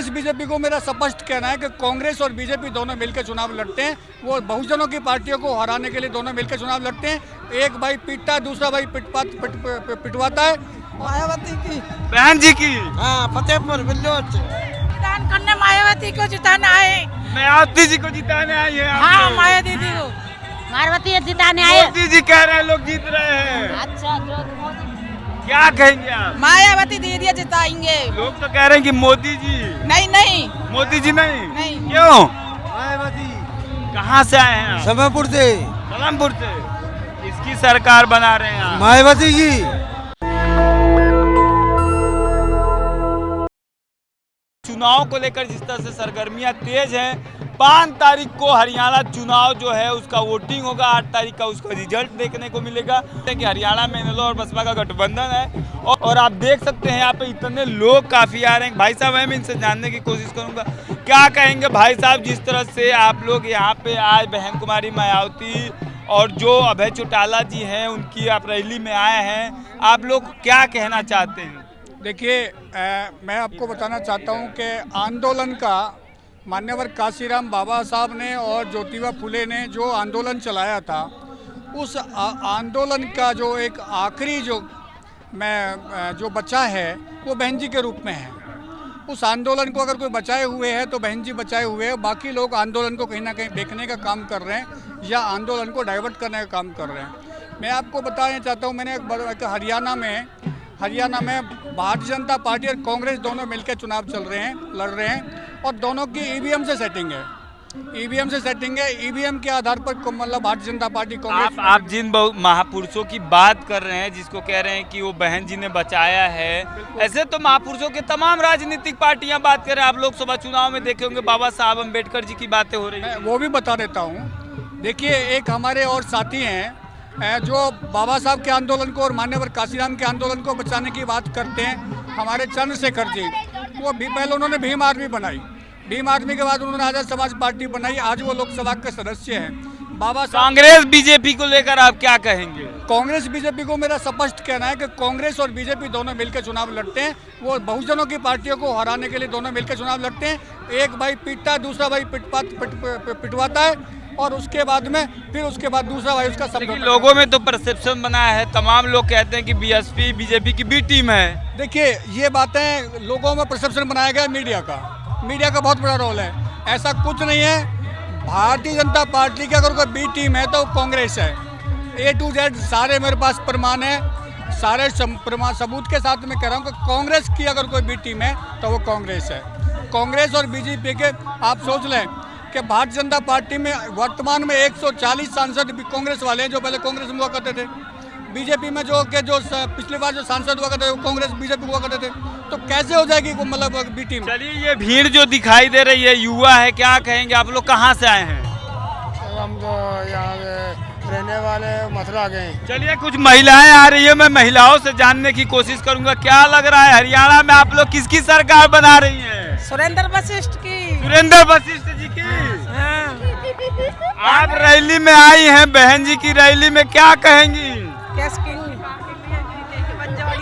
BJP को मेरा स्पष्ट कहना है कि कांग्रेस और बीजेपी दोनों मिलकर चुनाव लड़ते हैं। वो बहुजनों की पार्टियों को हराने के लिए दोनों मिलकर चुनाव लड़ते हैं। एक भाई पीटता है, दूसरा भाई पिटवाता है। मायावती की बहन जी की फतेहपुर बिल्लोच मतदान करने मायावती को जिताना है। मायावती जी को जिताने आई है आप हाँ, लोग। माया दीदी को मायावती जिताने आए। मोदी जी कह रहे हैं लोग जीत रहे हैं, अच्छा, जो मोदी क्या कहेंगे आप? मायावती दीदी जिताएंगे। लोग तो कह रहे हैं कि मोदी जी। नहीं नहीं मोदी जी नहीं, नहीं। क्यों? मायावती कहाँ से आए हैं आप? समयपुर से सलेमपुर से। किसकी सरकार बना रहे हैं आप? मायावती की। चुनाव को लेकर जिस तरह से सरगर्मियां तेज हैं, 5 तारीख को हरियाणा चुनाव जो है उसका वोटिंग होगा, 8 तारीख का उसका रिजल्ट देखने को मिलेगा कि हरियाणा में इनेलो और बसपा का गठबंधन है। और आप देख सकते हैं यहाँ पे इतने लोग काफ़ी आ रहे हैं। भाई साहब, मैं इनसे जानने की कोशिश करूँगा, क्या कहेंगे भाई साहब, जिस तरह से आप लोग यहाँ पे आज बहन कुमारी मायावती और जो अभय चौटाला जी हैं उनकी आप रैली में आए हैं, आप लोग क्या कहना चाहते हैं? देखिए, मैं आपको बताना चाहता हूं कि आंदोलन का मान्यवर काशीराम बाबा साहब ने और ज्योतिबा फुले ने जो आंदोलन चलाया था, उस आंदोलन का जो एक आखिरी जो बचा है वो बहन जी के रूप में है। उस आंदोलन को अगर कोई बचाए हुए है तो बहन जी बचाए हुए हैं। बाकी लोग आंदोलन को कहीं ना कहीं देखने का काम कर रहे हैं या आंदोलन को डाइवर्ट करने का काम कर रहे हैं। मैं आपको बताना चाहता हूँ, मैंने हरियाणा में भारतीय जनता पार्टी और कांग्रेस दोनों मिलकर चुनाव लड़ रहे हैं और दोनों की ईवीएम से सेटिंग है। ईवीएम के आधार पर मतलब भारतीय जनता पार्टी कांग्रेस। आप जिन महापुरुषों की बात कर रहे हैं, जिसको कह रहे हैं कि वो बहन जी ने बचाया है, ऐसे तो महापुरुषों के तमाम राजनीतिक पार्टियां बात कर रहे हैं। आप लोकसभा चुनाव में देखे होंगे बाबा साहब अम्बेडकर जी की बातें हो रही हैं। वो भी बता देता हूँ। देखिए, एक हमारे और साथी हैं जो बाबा साहब के आंदोलन को और मान्यवर काशीराम के आंदोलन को बचाने की बात करते हैं, हमारे चंद्रशेखर जी। वो भी पहले उन्होंने भीम आर्मी बनाई, भीम आर्मी के बाद उन्होंने आजाद समाज पार्टी बनाई, आज वो लोकसभा के सदस्य हैं। बाबा साहब। कांग्रेस बीजेपी को लेकर आप क्या कहेंगे? कांग्रेस बीजेपी को मेरा स्पष्ट कहना है कि कांग्रेस और बीजेपी दोनों मिलकर चुनाव लड़ते हैं। वो बहुजनों की पार्टियों को हराने के लिए दोनों मिलकर चुनाव लड़ते हैं। एक भाई पीटता है, दूसरा भाई पिटवाता है और उसके बाद दूसरा भाई उसका समझौता। लोगों में तो परसेप्शन बना है, तमाम लोग कहते हैं कि बीएसपी बीजेपी की बी टीम है। देखिए, ये बातें लोगों में परसेप्शन बनाया गया मीडिया का बहुत बड़ा रोल है। ऐसा कुछ नहीं है। भारतीय जनता पार्टी की अगर कोई बी टीम है तो कांग्रेस है। A to Z सारे मेरे पास प्रमाण है, सारे सबूत के साथ मैं कह रहा हूँ कि कांग्रेस की अगर कोई बी टीम है तो वो कांग्रेस है। कांग्रेस और बीजेपी के आप सोच लें कि भारतीय जनता पार्टी में वर्तमान में 140 सांसद कांग्रेस वाले हैं जो पहले कांग्रेस में हुआ करते थे। बीजेपी में जो पिछली बार जो सांसद हुआ करते थे वो कांग्रेस बीजेपी हुआ करते थे। तो कैसे हो जाएगी वो मतलब बी टीम? चलिए, ये भीड़ जो दिखाई दे रही है युवा है, क्या कहेंगे? आप लोग कहाँ से आए हैं? हम तो यहाँ रहने वाले मथुरा गए। चलिए, कुछ महिलाएं आ रही है, मैं महिलाओं से जानने की कोशिश करूंगा। क्या लग रहा है, हरियाणा में आप लोग किसकी सरकार बना रही हैं? सुरेंद्र वशिष्ठ की। सुरेंद्र वशिष्ठ जी की। हाँ। आप रैली में आई हैं, बहन जी की रैली में क्या कहेंगी?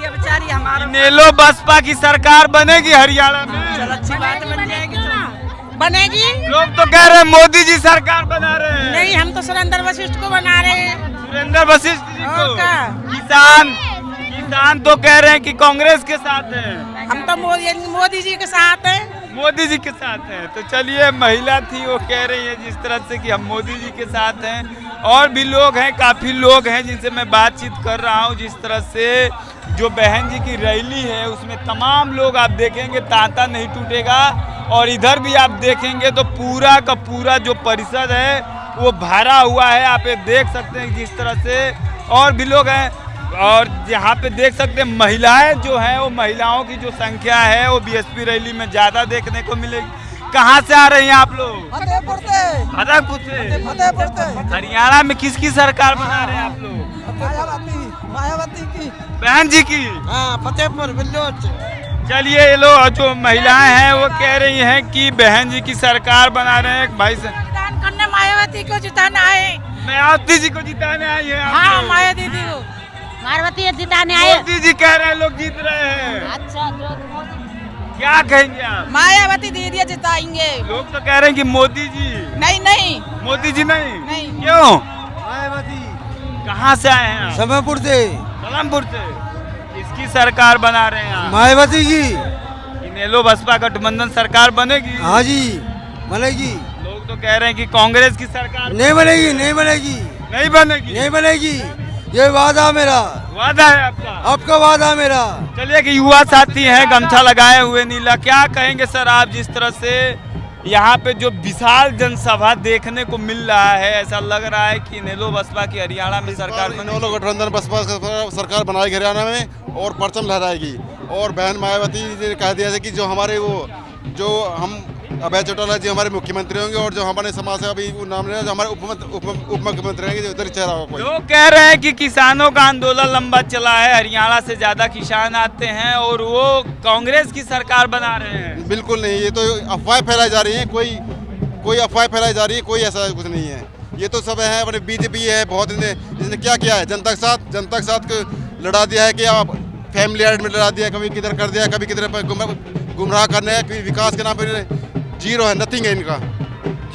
बेचारी हमारा इनेलो बसपा की सरकार बनेगी हरियाणा में? अच्छी बात बन जाएगी, बनेगी। लोग तो कह रहे हैं मोदी जी सरकार बना रहे हैं। नहीं, हम तो सुरेंद्र वशिष्ठ को बना रहे हैं। सुरेंद्र वशिष्ठ जी को। और क्या? किसान तो कह रहे हैं कि कांग्रेस के साथ हैं। हम तो मोदी जी के साथ हैं। मोदी जी के साथ हैं। तो चलिए, महिला थी, वो कह रही है जिस तरह से कि हम मोदी जी के साथ हैं। और भी लोग हैं, काफ़ी लोग हैं जिनसे मैं बातचीत कर रहा हूँ। जिस तरह से जो बहन जी की रैली है उसमें तमाम लोग आप देखेंगे, तांता नहीं टूटेगा। और इधर भी आप देखेंगे तो पूरा का पूरा जो परिषद है वो भरा हुआ है। आप ये देख सकते हैं जिस तरह से, और भी लोग हैं। और यहाँ पे देख सकते हैं महिलाएं जो हैं, वो महिलाओं की जो संख्या है वो बीएसपी रैली में ज़्यादा देखने को मिलेगी। कहाँ से आ रही हैं आप लोग? फतेहपुर से। हरियाणा में किसकी सरकार बना रहे हैं आप लोग? मायावती की। बहन जी की। फतेहपुर बिल्लोच। चलिए, ये लोग जो महिलाएं हैं वो कह रही हैं कि बहन जी की सरकार बना रहे हैं। भाई से मतदान करने मायावती को जिताना है। मायावती जी को जिताने आई है। हाँ, माया दीदी को मायावती जिताने आए। मोदी जी कह रहे हैं लोग जीत रहे हैं। अच्छा, जो मोदी क्या कहेंगे आप? मायावती दीदी जिताएंगे। लोग तो कह रहे हैं कि मोदी जी। नहीं नहीं मोदी जी नहीं। नहीं। क्यों? कहाँ से आए हैं आप? समयपुर से सलामपुर से। किसकी सरकार बना रहे हैं आप? मायावती जी। इनेलो बसपा गठबंधन सरकार बनेगी? हाँ जी बनेगी। लोग तो कह रहे हैं कि कांग्रेस की सरकार नहीं बनेगी, नहीं बनेगी, नहीं बनेगी। नहीं बनेगी। ये वादा मेरा, वादा है आपका? आपका वादा मेरा। चलिए कि युवा साथी हैं गमछा लगाए हुए नीला, क्या कहेंगे सर आप जिस तरह से यहाँ पे जो विशाल जनसभा देखने को मिल रहा है, ऐसा लग रहा है कि इनेलो बसपा की हरियाणा में सरकार इनेलो गठबंधन बसपा सरकार बनाएगी हरियाणा में और परचम लहराएगी। और बहन मायावती जी ने कह दिया है कि जो हमारे वो जो हम अभय चौटाला जी हमारे मुख्यमंत्री होंगे और जो हमारे समाज से अभी नाम जो हमारे उप मुख्यमंत्री रहेंगे उधर चेहरा होगा कोई। लोग कह रहे हैं कि किसानों का आंदोलन लंबा चला है, हरियाणा से ज्यादा किसान आते हैं और वो कांग्रेस की सरकार बना रहे हैं। बिल्कुल नहीं, ये तो अफवाह फैलाई जा रही है, कोई अफवाह फैलाई जा रही है, कोई ऐसा कुछ नहीं है। ये तो सब है अपने बीजेपी है, बहुत इसने क्या किया है जनता के साथ लड़ा दिया है कि आप फैमिली एड में लड़ा दिया, कभी किधर कर दिया, कभी किधर गुमराह करने है, कभी विकास के नाम पर जीरो है, नथिंग है इनका,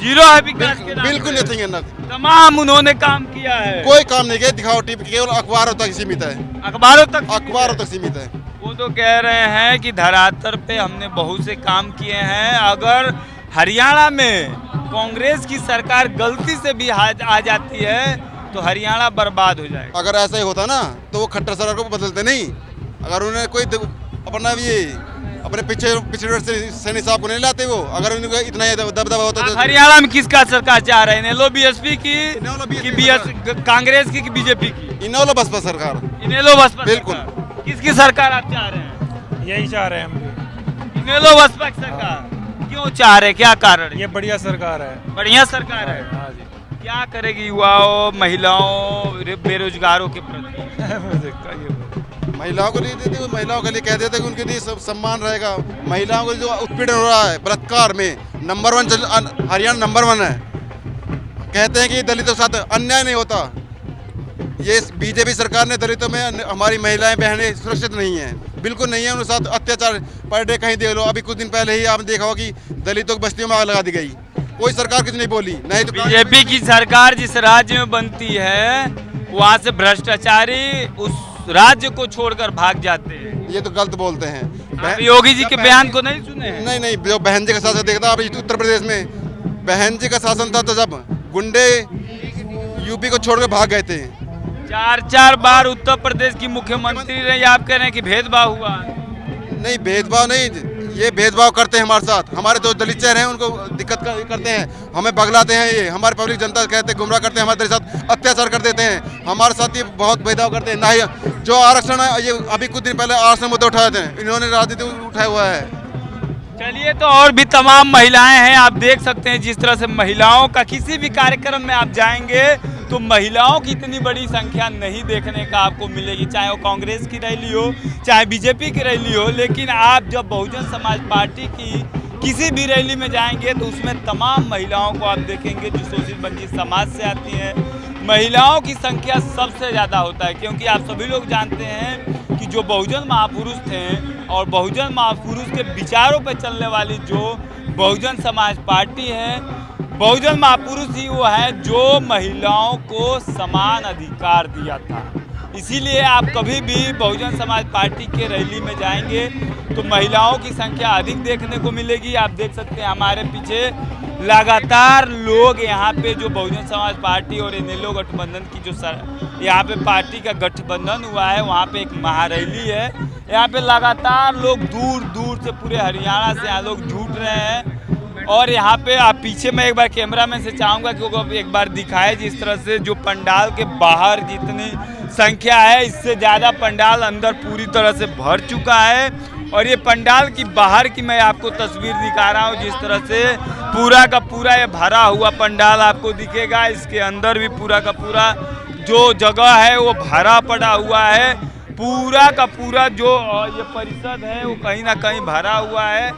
जीरो है विकास के नाम बिल्कुल पे। नथिंग है नथिंग। तमाम उन्होंने काम किया है, कोई काम नहीं किया, दिखावटी केवल अखबारों तक सीमित है, अखबारों तक सीमित है। वो तो कह रहे हैं कि धरातल पे हमने बहुत से काम किए हैं, अगर हरियाणा में कांग्रेस की सरकार गलती से भी आ जाती है तो हरियाणा बर्बाद हो जाएगा। अगर ऐसा ही होता ना तो वो खट्टर सरकार को बदलते नहीं। अगर उन्हें कोई अपना ये अपने पिछड़े सैनी साहब को नहीं लाते वो, अगर उनको इतना दबदबा होता तो हरियाणा में किसका सरकार चाह रहे हैं? इनेलो बीएसपी की कांग्रेस की बीजेपी की? इनेलो बसपा सरकार। इनेलो बसपा बिल्कुल। सरकार। किसकी सरकार आप चाह रहे हैं? यही चाह रहे हैं हम भी। इनेलो बसपा की सरकार क्यों चाह रहे हैं, क्या कारण? ये बढ़िया सरकार है। बढ़िया सरकार है। हाँ जी। क्या करेगी युवाओं, महिलाओं, बेरोजगारों के प्रति? महिलाओं को नहीं देते, महिलाओं के लिए कह देते कि उनके लिए सब सम्मान रहेगा। महिलाओं को जो उत्पीड़न हो रहा है बलात्कार में नंबर 1 हरियाणा नंबर 1 है। कहते हैं कि दलितों के साथ अन्याय नहीं होता। ये बीजेपी सरकार ने दलितों में हमारी महिलाएं बहनें सुरक्षित नहीं हैं, बिल्कुल नहीं है। उनके साथ अत्याचार पर डे कहीं देख लो, अभी कुछ दिन पहले ही आपने देखा हो कि दलितों की बस्तियों में आग लगा दी गई, कोई सरकार कुछ नहीं बोली। नहीं तो बीजेपी की सरकार जिस राज्य में बनती है वहाँ से भ्रष्टाचारी उस राज्य को छोड़कर भाग जाते हैं। ये तो गलत बोलते हैं। आप योगी जी के बयान को नहीं सुने हैं? नहीं, जो बहन जी का शासन देखता अभी उत्तर प्रदेश में बहन जी का शासन था तो जब गुंडे यूपी को छोड़कर भाग गए थे। 4 बार उत्तर प्रदेश की मुख्यमंत्री रही, आप कह रहे हैं कि भेदभाव हुआ? नहीं, भेदभाव नहीं, ये भेदभाव करते हैं हमारे साथ। हमारे जो दलित चेहरे हैं उनको दिक्कत करते हैं, हमें बगलाते हैं। ये हमारे पब्लिक जनता कहते हैं गुमराह करते हैं, हमारे साथ अत्याचार कर देते हैं, हमारे साथ ये बहुत भेदभाव करते हैं। ना ही जो आरक्षण है, ये अभी कुछ दिन पहले आरक्षण मुद्दे उठाए थे, इन्होंने राजनीति उठाया हुआ है। चलिए, तो और भी तमाम महिलाएं हैं, आप देख सकते हैं जिस तरह से महिलाओं का किसी भी कार्यक्रम में आप जाएंगे तो महिलाओं की इतनी बड़ी संख्या नहीं देखने का आपको मिलेगी, चाहे वो कांग्रेस की रैली हो चाहे बीजेपी की रैली हो। लेकिन आप जब बहुजन समाज पार्टी की किसी भी रैली में जाएंगे तो उसमें तमाम महिलाओं को आप देखेंगे जो शोषित वंचित समाज से आती हैं। महिलाओं की संख्या सबसे ज़्यादा होता है, क्योंकि आप सभी लोग जानते हैं कि जो बहुजन महापुरुष थे और बहुजन महापुरुष के विचारों पर चलने वाली जो बहुजन समाज पार्टी है, बहुजन महापुरुष ही वो है जो महिलाओं को समान अधिकार दिया था। इसीलिए आप कभी भी बहुजन समाज पार्टी के रैली में जाएंगे तो महिलाओं की संख्या अधिक देखने को मिलेगी। आप देख सकते हैं हमारे पीछे लगातार लोग यहाँ पे जो बहुजन समाज पार्टी और इनेलो गठबंधन की जो यहाँ पे पार्टी का गठबंधन हुआ है, वहाँ पे एक महारैली है। यहाँ पे लगातार लोग दूर दूर से पूरे हरियाणा से यहाँ लोग जुट रहे हैं। और यहाँ पे आप पीछे मैं एक बार कैमरामैन से चाहूँगा कि वो एक बार दिखाए जिस तरह से जो पंडाल के बाहर जितनी संख्या है, इससे ज़्यादा पंडाल अंदर पूरी तरह से भर चुका है। और ये पंडाल की बाहर की मैं आपको तस्वीर दिखा रहा हूँ, जिस तरह से पूरा का पूरा ये भरा हुआ पंडाल आपको दिखेगा। इसके अंदर भी पूरा का पूरा जो जगह है वो भरा पड़ा हुआ है। पूरा का पूरा जो ये परिषद है वो कहीं ना कहीं भरा हुआ है।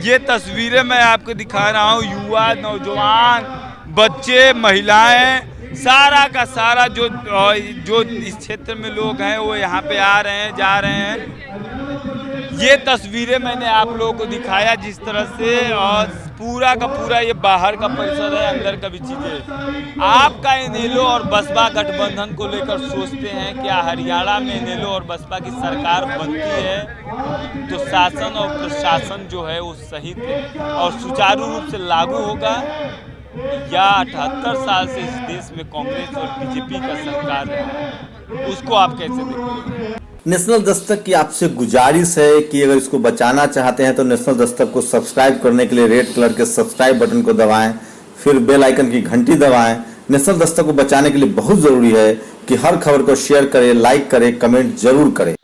ये तस्वीरें मैं आपको दिखा रहा हूँ, युवा, नौजवान, बच्चे, महिलाएं, सारा का सारा जो इस क्षेत्र में लोग हैं वो यहाँ पे आ रहे हैं, जा रहे हैं। ये तस्वीरें मैंने आप लोगों को दिखाया जिस तरह से, और पूरा का पूरा ये बाहर का परिसर है, अंदर का भी चीज़ें। आपका इनेलो और बसपा गठबंधन को लेकर सोचते हैं क्या हरियाणा में इनेलो और बसपा की सरकार बनती है तो शासन और प्रशासन जो है वो सही और सुचारू रूप से लागू होगा, या 78 साल से इस देश में कांग्रेस और बीजेपी का सरकार है, उसको आप कैसे देखते हैं? नेशनल दस्तक की आपसे गुजारिश है कि अगर इसको बचाना चाहते हैं तो नेशनल दस्तक को सब्सक्राइब करने के लिए रेड कलर के सब्सक्राइब बटन को दबाएं, फिर बेल आइकन की घंटी दबाएं। नेशनल दस्तक को बचाने के लिए बहुत जरूरी है कि हर खबर को शेयर करें, लाइक करें, कमेंट जरूर करें।